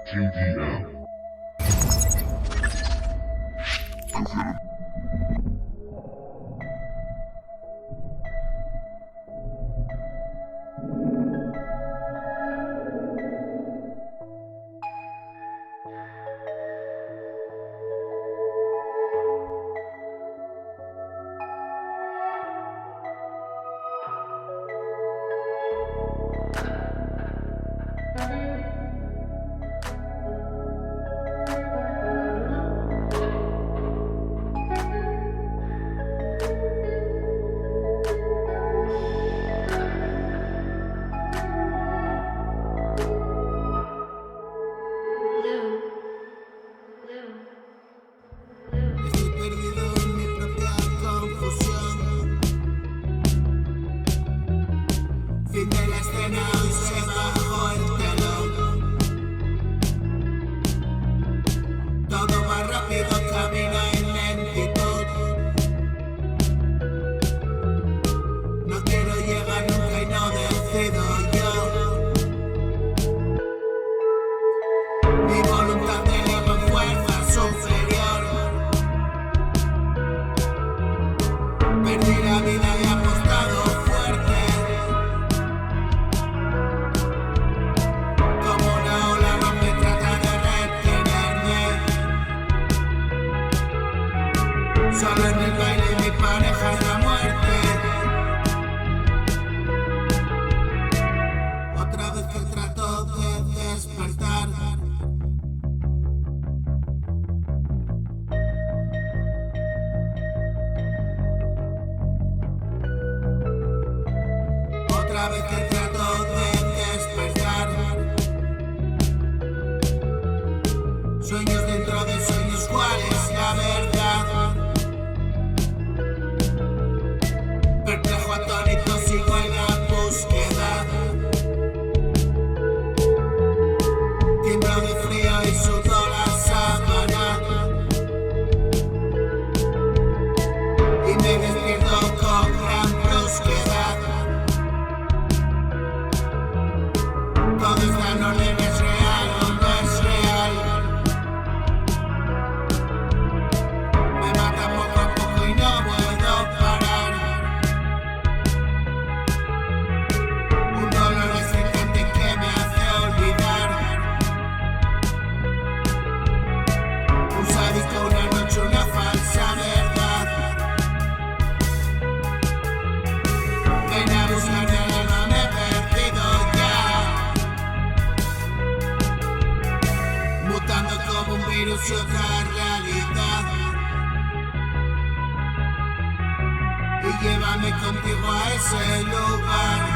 KDM. Estoy perdido en mi propia confusión. Fin de la escena, hoy se bajó el telón. Todo va rápido, camino en lentitud. No quiero llegar nunca y no decido yo. Mi voluntad delego en fuerza superior. Perdí la vida y apostado fuerte. Como una ola rompe, trata de retenerme. Solo en el baile mi pareja es la muerte. Otra vez que trato de despertar. Otra vez que trato de despertar. Sueños dentro de sueños, ¿cuál es la verdad? Perplejo, atónito, sigo en la búsqueda. Tiemblo de frío y sudo la sábana. Y me despierto con gran brusquedad. Todo está en orden, es real o no es real. Me mata poco a poco y no puedo parar. Un dolor excitante que me hace olvidar. Un sádico, una noche, una falsa verdad. Ven a buscarme al alma, me he perdido ya. Mutando como un virus y otra realidad. Y llévame contigo a ese lugar.